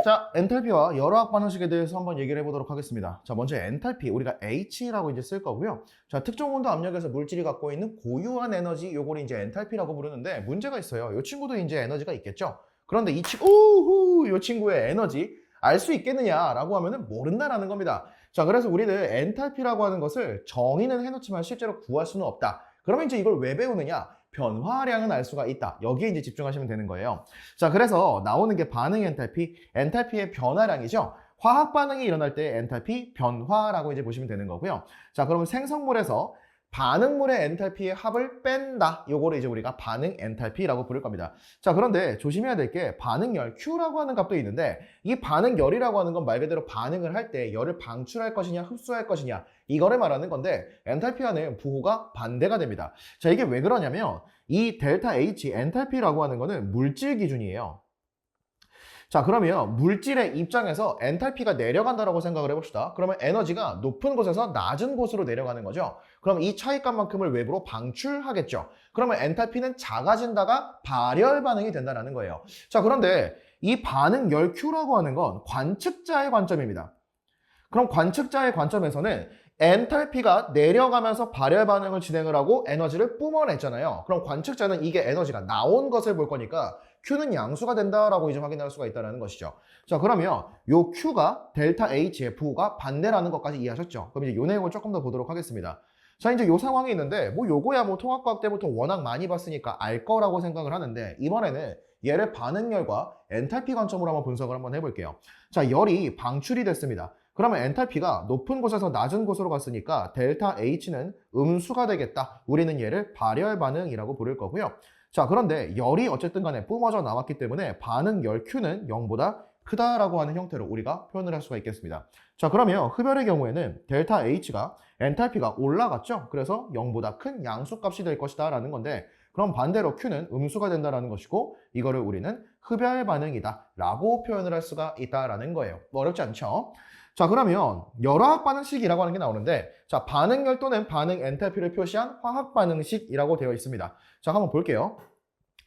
자, 엔탈피와 열화학 반응식에 대해서 한번 얘기를 해보도록 하겠습니다. 자, 먼저 엔탈피, 우리가 H라고 이제 쓸 거고요. 자, 특정 온도 압력에서 물질이 갖고 있는 고유한 에너지, 요걸 이제 엔탈피라고 부르는데 문제가 있어요. 이 친구도 이제 에너지가 있겠죠? 그런데 이 친구의 에너지 알 수 있겠느냐라고 하면은 모른다라는 겁니다. 자, 그래서 우리는 엔탈피라고 하는 것을 정의는 해놓지만 실제로 구할 수는 없다. 그러면 이제 이걸 왜 배우느냐? 변화량은 알 수가 있다. 여기에 이제 집중하시면 되는 거예요. 자, 그래서 나오는 게 반응 엔탈피, 엔탈피의 변화량이죠. 화학 반응이 일어날 때 엔탈피 변화라고 이제 보시면 되는 거고요. 자, 그러면 생성물에서 반응물의 엔탈피의 합을 뺀다. 요거를 이제 우리가 반응 엔탈피라고 부를 겁니다. 자, 그런데 조심해야 될 게 반응열 Q라고 하는 값도 있는데 이 반응열이라고 하는 건 말 그대로 반응을 할 때 열을 방출할 것이냐 흡수할 것이냐 이거를 말하는 건데 엔탈피와는 부호가 반대가 됩니다. 자, 이게 왜 그러냐면 이 델타 H 엔탈피라고 하는 거는 물질 기준이에요. 자, 그러면 물질의 입장에서 엔탈피가 내려간다라고 생각을 해봅시다. 그러면 에너지가 높은 곳에서 낮은 곳으로 내려가는 거죠. 그럼 이 차이값만큼을 외부로 방출하겠죠. 그러면 엔탈피는 작아진다가 발열 반응이 된다는 거예요. 자, 그런데 이 반응 열 Q라고 하는 건 관측자의 관점입니다. 그럼 관측자의 관점에서는 엔탈피가 내려가면서 발열 반응을 진행을 하고 에너지를 뿜어냈잖아요. 그럼 관측자는 이게 에너지가 나온 것을 볼 거니까 Q는 양수가 된다라고 이제 확인할 수가 있다는 것이죠. 자, 그러면 요 Q가 델타 H의 부호가 반대라는 것까지 이해하셨죠? 그럼 이제 요 내용을 조금 더 보도록 하겠습니다. 자, 이제 요 상황이 있는데 뭐 요거야 뭐 통합과학 때부터 워낙 많이 봤으니까 알 거라고 생각을 하는데 이번에는 얘를 반응열과 엔탈피 관점으로 한번 분석을 한번 해볼게요. 자, 열이 방출이 됐습니다. 그러면 엔탈피가 높은 곳에서 낮은 곳으로 갔으니까 델타 H는 음수가 되겠다. 우리는 얘를 발열 반응이라고 부를 거고요. 자, 그런데 열이 어쨌든 간에 뿜어져 나왔기 때문에 반응 열 Q는 0보다 크다라고 하는 형태로 우리가 표현을 할 수가 있겠습니다. 자, 그러면 흡열의 경우에는 델타 H가 엔탈피가 올라갔죠. 그래서 0보다 큰 양수값이 될 것이다 라는 건데 그럼 반대로 Q는 음수가 된다라는 것이고 이거를 우리는 흡열 반응이다 라고 표현을 할 수가 있다라는 거예요. 뭐 어렵지 않죠? 자, 그러면 열화학 반응식이라고 하는 게 나오는데 자, 반응열 또는 반응 엔탈피를 표시한 화학 반응식이라고 되어 있습니다. 자, 한번 볼게요.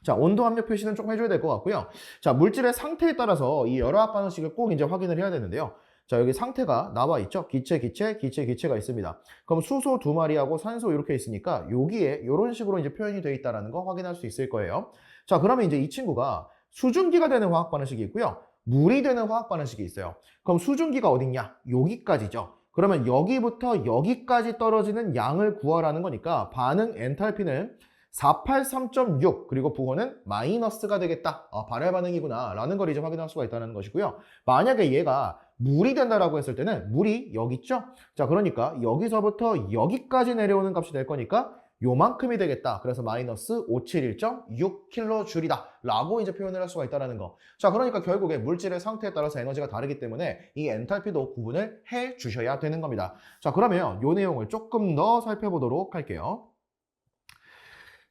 자, 온도 압력 표시는 조금 해줘야 될 것 같고요. 자, 물질의 상태에 따라서 이 열화학 반응식을 꼭 이제 확인을 해야 되는데요. 자, 여기 상태가 나와 있죠. 기체가 있습니다. 그럼 수소 2마리하고 산소 이렇게 있으니까 여기에 이런 식으로 이제 표현이 되어 있다는 거 확인할 수 있을 거예요. 자, 그러면 이제 이 친구가 수증기가 되는 화학 반응식이 있고요. 물이 되는 화학 반응식이 있어요. 그럼 수증기가 어딨냐? 여기까지죠. 그러면 여기부터 여기까지 떨어지는 양을 구하라는 거니까 반응 엔탈피는 483.6 그리고 부호는 마이너스가 되겠다. 발열 반응이구나 라는 걸 이제 확인할 수가 있다는 것이고요. 만약에 얘가 물이 된다라고 했을 때는 물이 여기 있죠? 자, 그러니까 여기서부터 여기까지 내려오는 값이 될 거니까 요만큼이 되겠다. 그래서 마이너스 571.6kJ이다 라고 이제 표현을 할 수가 있다는 거. 자, 그러니까 결국에 물질의 상태에 따라서 에너지가 다르기 때문에 이 엔탈피도 구분을 해 주셔야 되는 겁니다. 자, 그러면 요 내용을 조금 더 살펴보도록 할게요.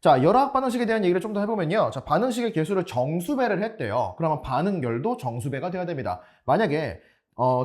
자, 열화학 반응식에 대한 얘기를 좀 더 해보면요. 자, 반응식의 개수를 정수배를 했대요. 그러면 반응열도 정수배가 돼야 됩니다. 만약에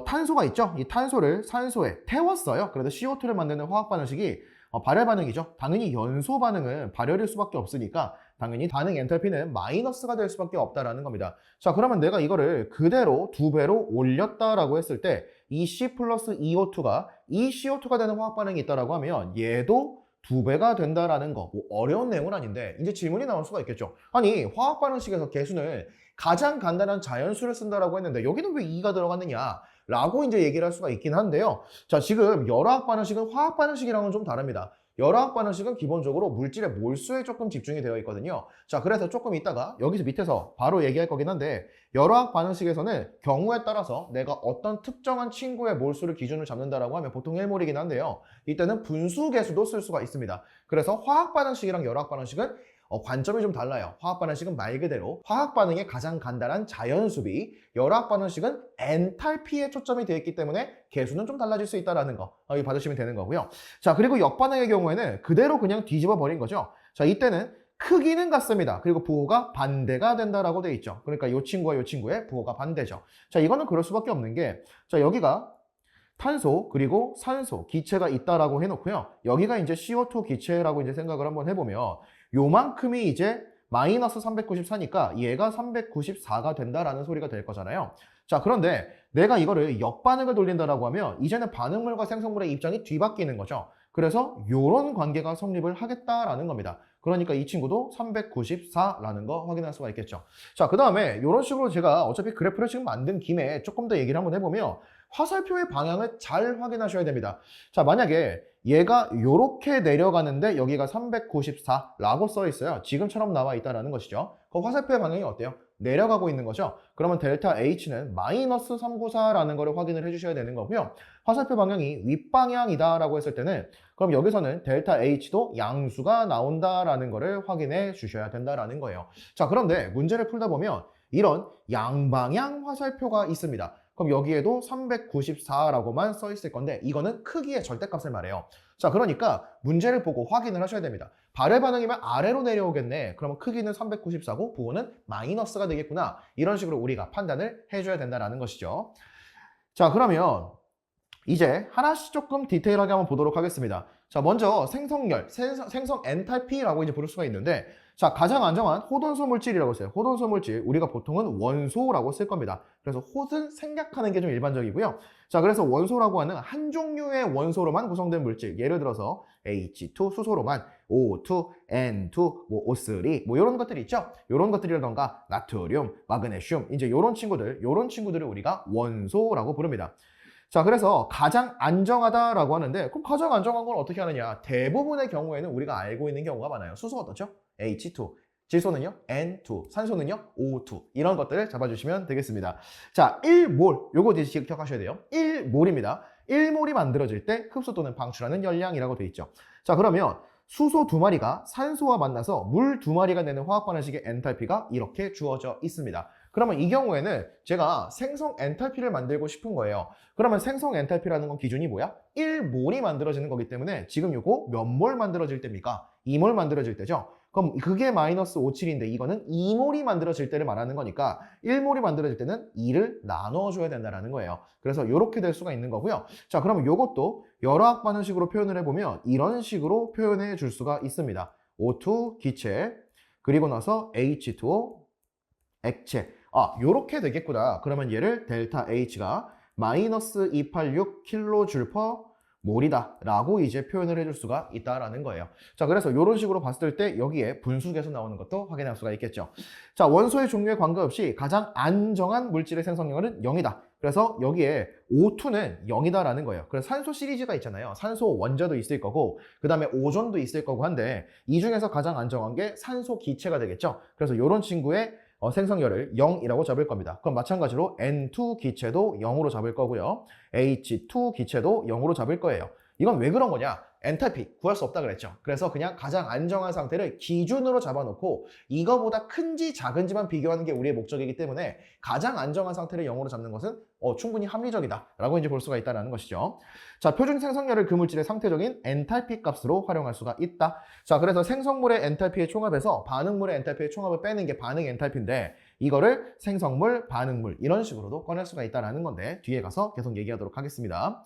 탄소가 있죠? 이 탄소를 산소에 태웠어요. 그래도 CO2를 만드는 화학 반응식이 발열 반응이죠. 당연히 연소 반응은 발열일 수밖에 없으니까 당연히 반응 엔탈피는 마이너스가 될 수밖에 없다라는 겁니다. 자, 그러면 내가 이거를 그대로 2배로 올렸다라고 했을 때 이 C 플러스 EO2가 이 CO2가 되는 화학 반응이 있다라고 하면 얘도 2배가 된다라는 거. 뭐 어려운 내용은 아닌데 이제 질문이 나올 수가 있겠죠. 아니, 화학 반응식에서 개수는 가장 간단한 자연수를 쓴다라고 했는데 여기는 왜 2가 들어갔느냐? 라고 이제 얘기를 할 수가 있긴 한데요. 자, 지금 열화학 반응식은 화학 반응식이랑은 좀 다릅니다. 열화학 반응식은 기본적으로 물질의 몰수에 조금 집중이 되어 있거든요. 자, 그래서 조금 이따가 여기서 밑에서 바로 얘기할 거긴 한데 열화학 반응식에서는 경우에 따라서 내가 어떤 특정한 친구의 몰수를 기준으로 잡는다라고 하면 보통 1몰이긴 한데요. 이때는 분수 계수도 쓸 수가 있습니다. 그래서 화학 반응식이랑 열화학 반응식은 관점이 좀 달라요. 화학 반응식은 말 그대로 화학 반응의 가장 간단한 자연수비, 열화학 반응식은 엔탈피에 초점이 되어 있기 때문에 개수는 좀 달라질 수 있다는 거 이거 받으시면 되는 거고요. 자, 그리고 역반응의 경우에는 그대로 그냥 뒤집어 버린 거죠. 자, 이때는 크기는 같습니다. 그리고 부호가 반대가 된다라고 되어 있죠. 그러니까 이 친구와 이 친구의 부호가 반대죠. 자, 이거는 그럴 수밖에 없는 게 자, 여기가 탄소 그리고 산소 기체가 있다라고 해놓고요. 여기가 이제 CO2 기체라고 이제 생각을 한번 해보면 요만큼이 이제 마이너스 394니까 얘가 394가 된다라는 소리가 될 거잖아요. 자, 그런데 내가 이거를 역반응을 돌린다라고 하면 이제는 반응물과 생성물의 입장이 뒤바뀌는 거죠. 그래서 이런 관계가 성립을 하겠다라는 겁니다. 그러니까 이 친구도 394라는 거 확인할 수가 있겠죠. 자, 그 다음에 이런 식으로 제가 어차피 그래프를 지금 만든 김에 조금 더 얘기를 한번 해보면 화살표의 방향을 잘 확인하셔야 됩니다. 자, 만약에 얘가 이렇게 내려가는데 여기가 394라고 써 있어요. 지금처럼 나와 있다는 것이죠. 그 화살표의 방향이 어때요? 내려가고 있는 거죠. 그러면 델타 H는 마이너스 394라는 거를 확인을 해주셔야 되는 거고요. 화살표 방향이 윗방향이다라고 했을 때는 그럼 여기서는 델타 H도 양수가 나온다라는 거를 확인해 주셔야 된다라는 거예요. 자, 그런데 문제를 풀다 보면 이런 양방향 화살표가 있습니다. 그럼 여기에도 394라고만 써 있을 건데 이거는 크기의 절대값을 말해요. 자, 그러니까 문제를 보고 확인을 하셔야 됩니다. 발열 반응이면 아래로 내려오겠네. 그러면 크기는 394고 부호는 마이너스가 되겠구나. 이런 식으로 우리가 판단을 해줘야 된다는 것이죠. 자, 그러면 이제 하나씩 조금 디테일하게 한번 보도록 하겠습니다. 자, 먼저 생성열, 생성 엔탈피라고 이제 부를 수가 있는데, 자, 가장 안정한 호돈소 물질이라고 써요. 호돈소 물질, 우리가 보통은 원소라고 쓸 겁니다. 그래서 톳은 생략하는 게 좀 일반적이고요. 자, 그래서 원소라고 하는 한 종류의 원소로만 구성된 물질, 예를 들어서 H2 수소로만 O2, N2, 뭐 O3, 뭐 이런 것들이 있죠. 이런 것들이라던가 나트륨, 마그네슘, 이제 이런 친구들을 우리가 원소라고 부릅니다. 자, 그래서 가장 안정하다라고 하는데 그럼 가장 안정한 건 어떻게 하느냐? 대부분의 경우에는 우리가 알고 있는 경우가 많아요. 수소 어떻죠? H2, 질소는요? N2, 산소는요? O2 이런 것들을 잡아주시면 되겠습니다. 자, 1몰 요거 이제 기억하셔야 돼요. 1몰입니다. 1몰이 만들어질 때 흡수 또는 방출하는 열량이라고 돼 있죠. 자, 그러면 수소 2마리가 산소와 만나서 물 2마리가 내는 화학 반응식의 엔탈피가 이렇게 주어져 있습니다. 그러면 이 경우에는 제가 생성 엔탈피를 만들고 싶은 거예요. 그러면 생성 엔탈피라는 건 기준이 뭐야? 1몰이 만들어지는 거기 때문에 지금 요거 몇 몰 만들어질 때입니까? 2몰 만들어질 때죠. 그럼 그게 마이너스 57인데 이거는 2몰이 만들어질 때를 말하는 거니까 1몰이 만들어질 때는 2를 나눠줘야 된다는 거예요. 그래서 이렇게 될 수가 있는 거고요. 자, 그러면 이것도 여러 학 반응식으로 표현을 해보면 이런 식으로 표현해 줄 수가 있습니다. O2 기체, 그리고 나서 H2O 액체. 아, 요렇게 되겠구나. 그러면 얘를 델타 H가 마이너스 286kJ 몰이다 라고 이제 표현을 해줄 수가 있다라는 거예요. 자, 그래서 이런 식으로 봤을 때 여기에 분수계수 나오는 것도 확인할 수가 있겠죠. 자, 원소의 종류에 관계없이 가장 안정한 물질의 생성량은 0이다. 그래서 여기에 O2는 0이다라는 거예요. 그래서 산소 시리즈가 있잖아요. 산소 원자도 있을 거고 그 다음에 오존도 있을 거고 한데 이 중에서 가장 안정한 게 산소 기체가 되겠죠. 그래서 이런 친구의 생성열을 0이라고 잡을 겁니다. 그럼 마찬가지로 N2 기체도 0으로 잡을 거고요. H2 기체도 0으로 잡을 거예요. 이건 왜 그런 거냐? 엔탈피 구할 수 없다 그랬죠. 그래서 그냥 가장 안정한 상태를 기준으로 잡아놓고 이거보다 큰지 작은지만 비교하는 게 우리의 목적이기 때문에 가장 안정한 상태를 0으로 잡는 것은 충분히 합리적이다 라고 이제 볼 수가 있다는 것이죠. 자, 표준 생성열을 그 물질의 상태적인 엔탈피 값으로 활용할 수가 있다. 자, 그래서 생성물의 엔탈피의 총합에서 반응물의 엔탈피의 총합을 빼는 게 반응 엔탈피인데 이거를 생성물, 반응물 이런 식으로도 꺼낼 수가 있다는 건데 뒤에 가서 계속 얘기하도록 하겠습니다.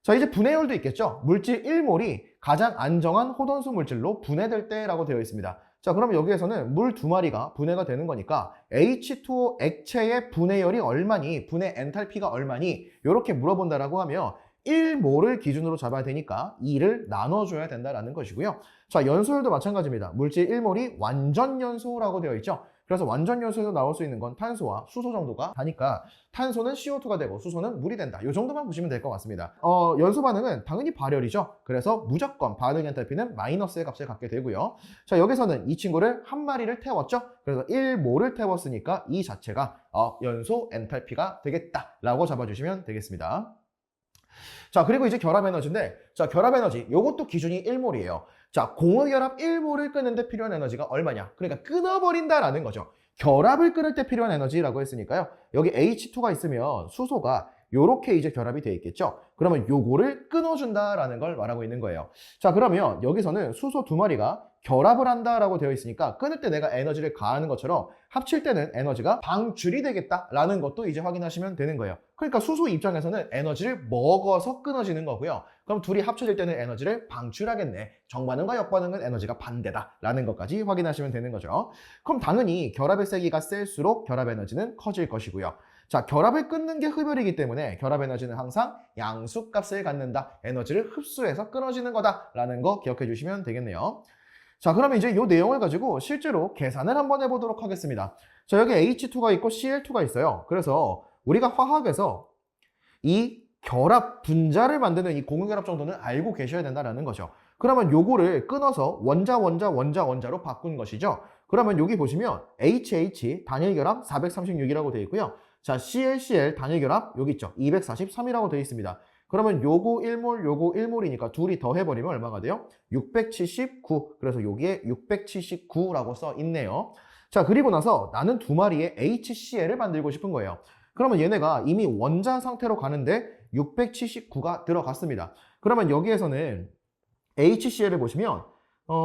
자, 이제 분해율도 있겠죠. 물질 1몰이 가장 안정한 호돈수 물질로 분해될 때라고 되어 있습니다. 자, 그럼 여기에서는 물 2마리가 분해가 되는 거니까 H2O 액체의 분해열이 얼마니, 분해 엔탈피가 얼마니 이렇게 물어본다라고 하면 1몰을 기준으로 잡아야 되니까 2를 나눠줘야 된다는 것이고요. 자, 연소율도 마찬가지입니다. 물질 1몰이 완전 연소라고 되어 있죠. 그래서 완전 연소에서 나올 수 있는 건 탄소와 수소 정도가 다니까 탄소는 CO2가 되고 수소는 물이 된다. 이 정도만 보시면 될 것 같습니다. 연소 반응은 당연히 발열이죠. 그래서 무조건 반응 엔탈피는 마이너스의 값을 갖게 되고요. 자, 여기서는 이 친구를 한 마리를 태웠죠. 그래서 1몰을 태웠으니까 이 자체가 연소 엔탈피가 되겠다라고 잡아주시면 되겠습니다. 자, 그리고 이제 결합 에너지인데, 자, 결합 에너지, 요것도 기준이 1몰이에요. 자, 공유결합 1몰을 끊는데 필요한 에너지가 얼마냐? 그러니까 끊어버린다라는 거죠. 결합을 끊을 때 필요한 에너지라고 했으니까요. 여기 H2가 있으면 수소가 요렇게 이제 결합이 돼 있겠죠. 그러면 요거를 끊어준다라는 걸 말하고 있는 거예요. 자, 그러면 여기서는 수소 2마리가 결합을 한다라고 되어 있으니까 끊을 때 내가 에너지를 가하는 것처럼 합칠 때는 에너지가 방출이 되겠다라는 것도 이제 확인하시면 되는 거예요. 그러니까 수소 입장에서는 에너지를 먹어서 끊어지는 거고요. 그럼 둘이 합쳐질 때는 에너지를 방출하겠네. 정반응과 역반응은 에너지가 반대다라는 것까지 확인하시면 되는 거죠. 그럼 당연히 결합의 세기가 셀수록 결합 에너지는 커질 것이고요. 자, 결합을 끊는 게 흡열이기 때문에 결합 에너지는 항상 양수값을 갖는다. 에너지를 흡수해서 끊어지는 거다라는 거 기억해 주시면 되겠네요. 자, 그러면 이제 이 내용을 가지고 실제로 계산을 한번 해보도록 하겠습니다. 자, 여기 H2가 있고 Cl2가 있어요. 그래서 우리가 화학에서 이 결합 분자를 만드는 이 공유결합 정도는 알고 계셔야 된다는 거죠. 그러면 요거를 끊어서 원자로 바꾼 것이죠. 그러면 여기 보시면 HH 단일결합 436이라고 되어 있고요. 자, ClCl 단일결합 여기 있죠. 243이라고 되어 있습니다. 그러면 요거 1몰, 요거 1몰이니까 둘이 더해버리면 얼마가 돼요? 679. 그래서 여기에 679라고 써 있네요. 자, 그리고 나서 나는 두 마리의 HCl을 만들고 싶은 거예요. 그러면 얘네가 이미 원자 상태로 가는데 679가 들어갔습니다. 그러면 여기에서는 HCl을 보시면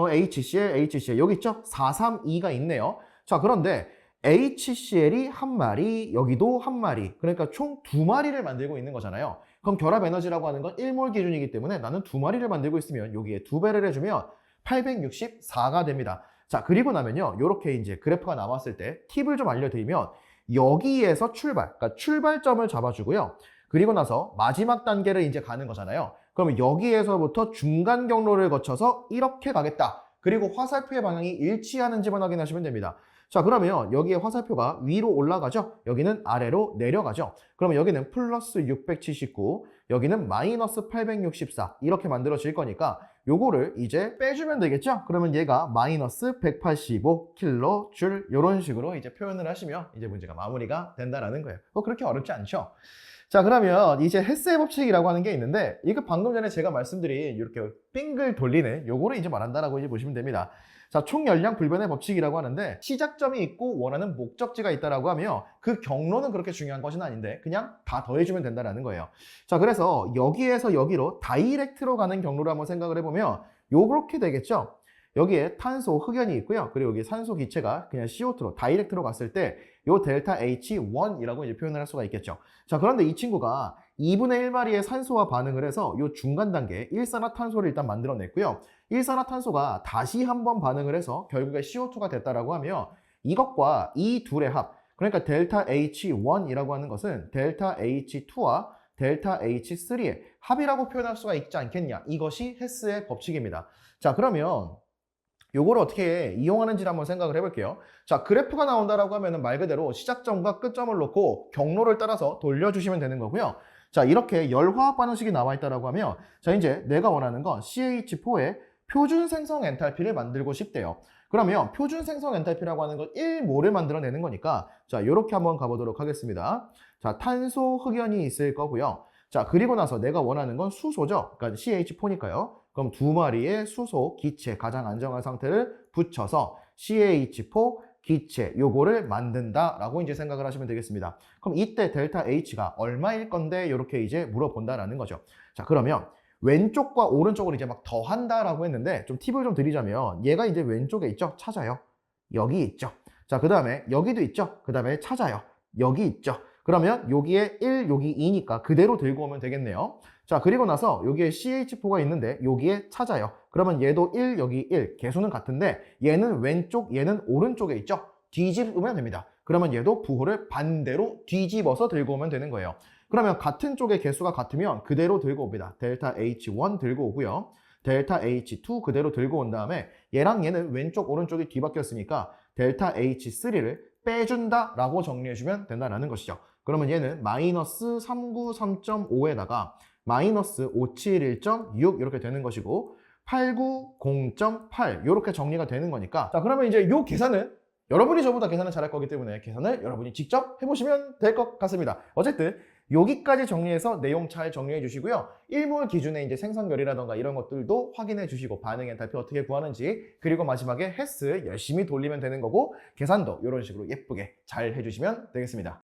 HCl 여기 있죠? 432가 있네요. 자, 그런데 HCl이 한 마리, 여기도 한 마리. 그러니까 총 두 마리를 만들고 있는 거잖아요. 그럼 결합 에너지라고 하는 건 1몰 기준이기 때문에 나는 두 마리를 만들고 있으면 여기에 두 배를 해주면 864가 됩니다. 자, 그리고 나면요. 이렇게 이제 그래프가 나왔을 때 팁을 좀 알려드리면 여기에서 그러니까 출발점을 잡아주고요. 그리고 나서 마지막 단계를 이제 가는 거잖아요. 그러면 여기에서부터 중간 경로를 거쳐서 이렇게 가겠다. 그리고 화살표의 방향이 일치하는지만 확인하시면 됩니다. 자, 그러면 여기에 화살표가 위로 올라가죠? 여기는 아래로 내려가죠? 그러면 여기는 플러스 679, 여기는 마이너스 864 이렇게 만들어질 거니까 요거를 이제 빼주면 되겠죠? 그러면 얘가 마이너스 185kJ 이런 식으로 이제 표현을 하시면 이제 문제가 마무리가 된다라는 거예요. 그렇게 어렵지 않죠? 자, 그러면 이제 헤스의 법칙이라고 하는 게 있는데 이거 방금 전에 제가 말씀드린 이렇게 빙글 돌리는 요거를 이제 말한다라고 이제 보시면 됩니다. 자, 총열량 불변의 법칙이라고 하는데 시작점이 있고 원하는 목적지가 있다라고 하면 그 경로는 그렇게 중요한 것은 아닌데 그냥 다 더해주면 된다라는 거예요. 자, 그래서 여기에서 여기로 다이렉트로 가는 경로를 한번 생각을 해보면 요렇게 되겠죠. 여기에 탄소 흑연이 있고요. 그리고 여기 산소 기체가 그냥 CO2로 다이렉트로 갔을 때 요 델타 H1이라고 이제 표현을 할 수가 있겠죠. 자, 그런데 이 친구가 2분의 1마리의 산소와 반응을 해서 요 중간 단계 일산화탄소를 일단 만들어냈고요. 일산화탄소가 다시 한번 반응을 해서 결국에 CO2가 됐다라고 하면 이것과 이 둘의 합, 그러니까 델타 H1이라고 하는 것은 델타 H2와 델타 H3의 합이라고 표현할 수가 있지 않겠냐. 이것이 헤스의 법칙입니다. 자, 그러면 요거를 어떻게 이용하는지를 한번 생각을 해볼게요. 자, 그래프가 나온다라고 하면은 말 그대로 시작점과 끝점을 놓고 경로를 따라서 돌려주시면 되는 거고요. 자, 이렇게 열화학 반응식이 나와 있다라고 하면 자, 이제 내가 원하는 건 CH4의 표준 생성 엔탈피를 만들고 싶대요. 그러면 표준 생성 엔탈피라고 하는 건 1몰을 만들어내는 거니까 자, 이렇게 한번 가보도록 하겠습니다. 자, 탄소 흑연이 있을 거고요. 자, 그리고 나서 내가 원하는 건 수소죠. 그러니까 CH4니까요. 그럼 두 마리의 수소 기체 가장 안정한 상태를 붙여서 CH4 기체 요거를 만든다라고 이제 생각을 하시면 되겠습니다. 그럼 이때 델타 H가 얼마일 건데 이렇게 이제 물어본다라는 거죠. 자, 그러면 왼쪽과 오른쪽을 이제 막 더한다라고 했는데 좀 팁을 좀 드리자면 얘가 이제 왼쪽에 있죠? 찾아요. 여기 있죠. 자, 그 다음에 여기도 있죠. 그 다음에 찾아요. 여기 있죠. 그러면 여기에 1, 여기 2니까 그대로 들고 오면 되겠네요. 자, 그리고 나서 여기에 CH4가 있는데 여기에 찾아요. 그러면 얘도 1, 여기 1. 개수는 같은데 얘는 왼쪽, 얘는 오른쪽에 있죠. 뒤집으면 됩니다. 그러면 얘도 부호를 반대로 뒤집어서 들고 오면 되는 거예요. 그러면 같은 쪽의 개수가 같으면 그대로 들고 옵니다. 델타 H1 들고 오고요. 델타 H2 그대로 들고 온 다음에 얘랑 얘는 왼쪽, 오른쪽이 뒤바뀌었으니까 델타 H3를 빼준다라고 정리해주면 된다는 것이죠. 그러면 얘는 마이너스 393.5에다가 마이너스 571.6 이렇게 되는 것이고 890.8 이렇게 정리가 되는 거니까 자, 그러면 이제 이 계산은 여러분이 저보다 계산을 잘할 거기 때문에 계산을 여러분이 직접 해보시면 될 것 같습니다. 어쨌든 여기까지 정리해서 내용 잘 정리해 주시고요. 1몰 기준의 이제 생성결이라던가 이런 것들도 확인해 주시고 반응 엔탈피 어떻게 구하는지 그리고 마지막에 헤스 열심히 돌리면 되는 거고 계산도 이런 식으로 예쁘게 잘 해주시면 되겠습니다.